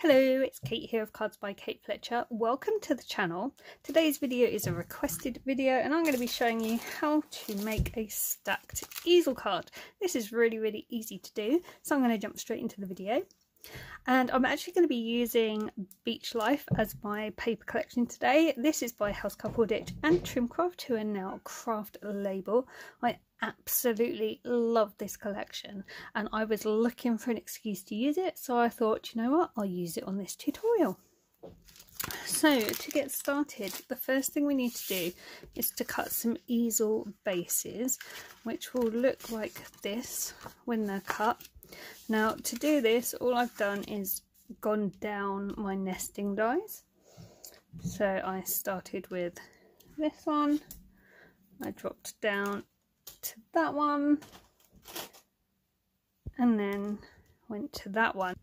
Hello, it's Kate here of Cards by Kate Fletcher. Welcome to the channel. Today's video is a requested video and I'm going to be showing you how to make a stacked easel card. This is really easy to do, so I'm going to jump straight into the video. And I'm actually going to be using Beach Life as my paper collection today. This is by Helz, Cuppleditch and Trimcraft, who are now craft label. I absolutely love this collection and I was looking for an excuse to use it, so I thought, you know what, I'll use it on this tutorial. So to get started, the first thing we need to do is to cut some easel bases, which will look like this when they're cut. Now to do this, all I've done is gone down my nesting dies. So I started with this one, I dropped down to that one, and then went to that one.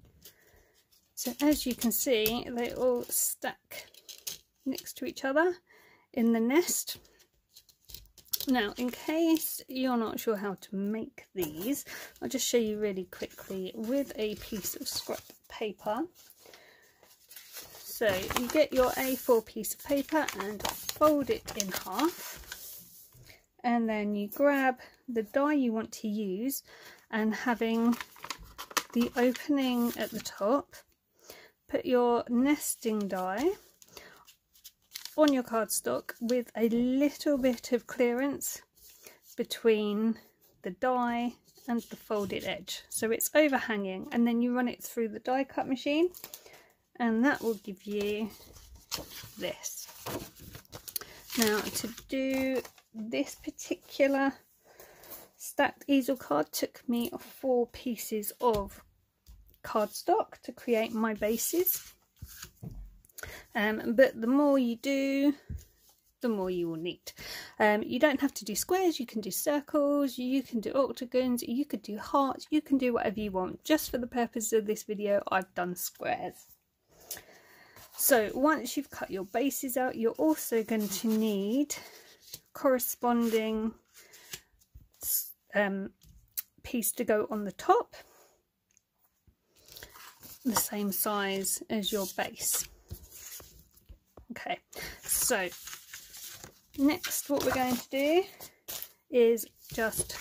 So as you can see, they all stack next to each other in the nest. Now, in case you're not sure how to make these, I'll just show you really quickly with a piece of scrap paper. So you get your A4 piece of paper and fold it in half, and then you grab the die you want to use, and having the opening at the top, put your nesting die on your cardstock with a little bit of clearance between the die and the folded edge, so it's overhanging, and then you run it through the die cut machine and that will give you this. Now to do this particular stacked easel card took me 4 pieces of cardstock to create my bases. But the more you do, the more you will need. You don't have to do squares, you can do circles, you can do octagons, you could do hearts, you can do whatever you want. Just for the purpose of this video, I've done squares. So once you've cut your bases out, you're also going to need corresponding piece to go on the top, the same size as your base. Okay, so next what we're going to do is just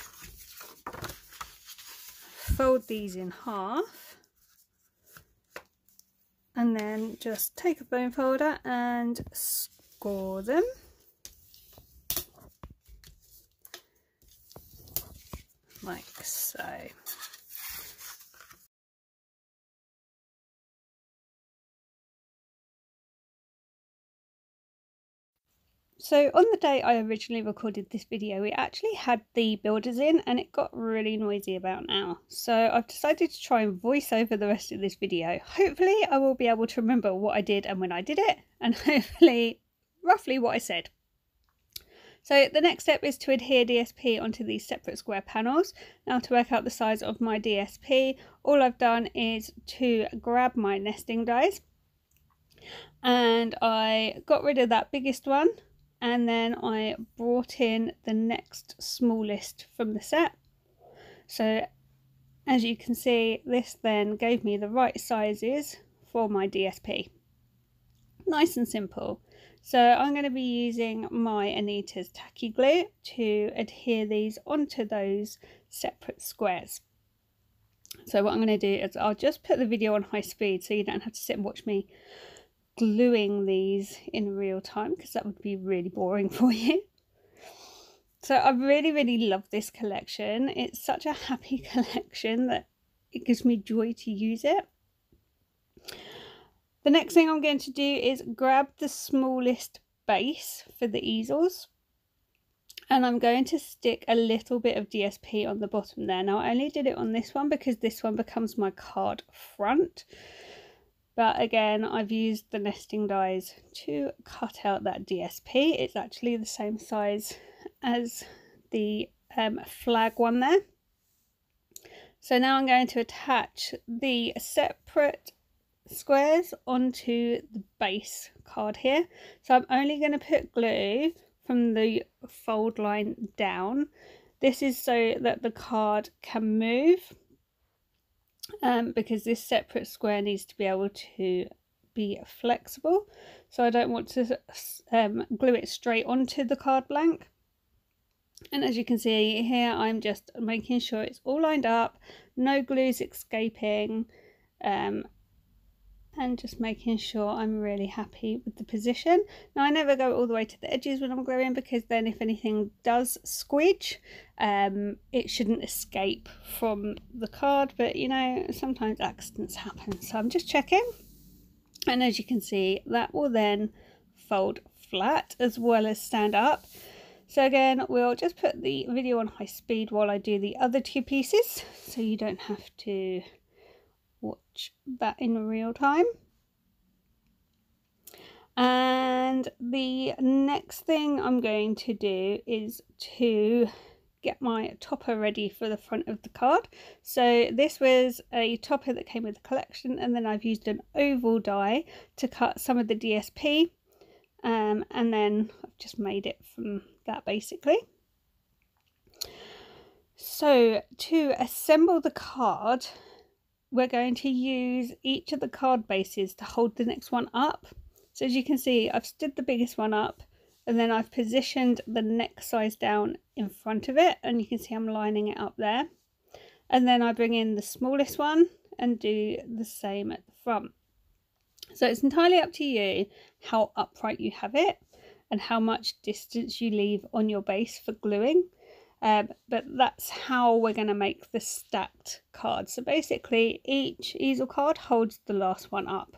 fold these in half and then just take a bone folder and score them. Like so. So on the day I originally recorded this video, we actually had the builders in and it got really noisy about now. So I've decided to try and voice over the rest of this video. Hopefully I will be able to remember what I did and when I did it, and hopefully roughly what I said. So the next step is to adhere DSP onto these separate square panels. Now to work out the size of my DSP, all I've done is to grab my nesting dies and I got rid of that biggest one, and then I brought in the next smallest from the set. So as you can see, this then gave me the right sizes for my DSP. Nice and simple. So I'm going to be using my Anita's tacky glue to adhere these onto those separate squares. So what I'm going to do is I'll just put the video on high speed so you don't have to sit and watch me gluing these in real time, because that would be really boring for you. So I really love this collection. It's such a happy collection that it gives me joy to use it. The next thing I'm going to do is grab the smallest base for the easels, and I'm going to stick a little bit of DSP on the bottom there. Now I only did it on this one because this one becomes my card front, but again I've used the nesting dies to cut out that DSP. It's actually the same size as the flag one there. So now I'm going to attach the separate squares onto the base card here. So I'm only going to put glue from the fold line down. This is so that the card can move because this separate square needs to be able to be flexible, so I don't want to glue it straight onto the card blank. And as you can see here, I'm just making sure it's all lined up, no glues escaping, and just making sure I'm really happy with the position. Now I never go all the way to the edges when I'm gluing, because then if anything does squidge, it shouldn't escape from the card, but you know, sometimes accidents happen, so I'm just checking. And as you can see, that will then fold flat as well as stand up. So again, we'll just put the video on high speed while I do the other two pieces, so you don't have to watch that in real time. And the next thing I'm going to do is to get my topper ready for the front of the card. So this was a topper that came with the collection, and then I've used an oval die to cut some of the DSP, and then I've just made it from that basically. So to assemble the card, we're going to use each of the card bases to hold the next one up. So as you can see, I've stood the biggest one up, and then I've positioned the next size down in front of it, and you can see I'm lining it up there. And then I bring in the smallest one and do the same at the front. So it's entirely up to you how upright you have it and how much distance you leave on your base for gluing. But that's how we're going to make the stacked card. So basically each easel card holds the last one up.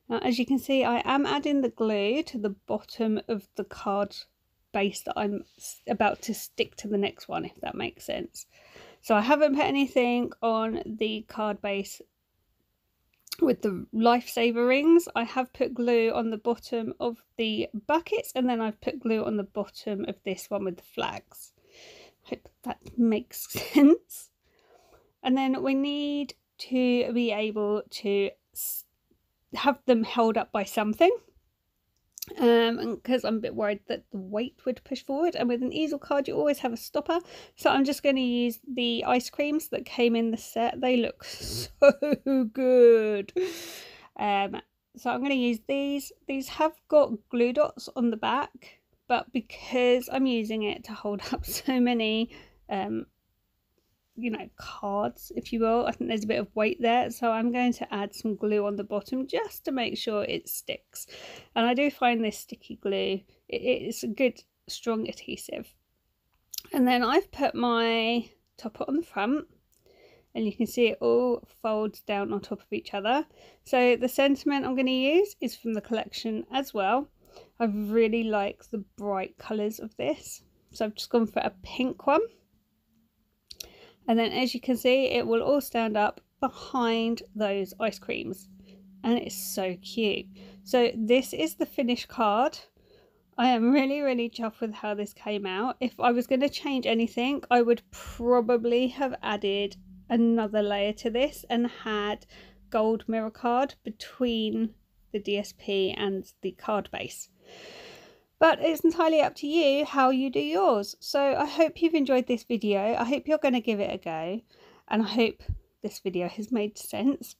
Now as you can see, I am adding the glue to the bottom of the card base that I'm about to stick to the next one, if that makes sense. So I haven't put anything on the card base with the lifesaver rings. I have put glue on the bottom of the buckets, and then I've put glue on the bottom of this one with the flags. Hope that makes sense. And then we need to be able to have them held up by something, because I'm a bit worried that the weight would push forward, and with an easel card you always have a stopper. So I'm just going to use the ice creams that came in the set. They look so good. So I'm going to use these have got glue dots on the back, but because I'm using it to hold up so many you know, cards, if you will, I think there's a bit of weight there, so I'm going to add some glue on the bottom just to make sure it sticks. And I do find this sticky glue, it's a good strong adhesive. And then I've put my topper on the front, and you can see it all folds down on top of each other. So the sentiment I'm going to use is from the collection as well. I really like the bright colours of this, so I've just gone for a pink one. And then as you can see, it will all stand up behind those ice creams, and it's so cute. So this is the finished card. I am really chuffed with how this came out. If I was going to change anything, I would probably have added another layer to this and had gold mirror card between the DSP and the card base. But it's entirely up to you how you do yours. So I hope you've enjoyed this video. I hope you're going to give it a go, and I hope this video has made sense.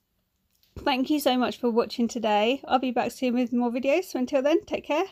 Thank you so much for watching today. I'll be back soon with more videos. So until then, take care.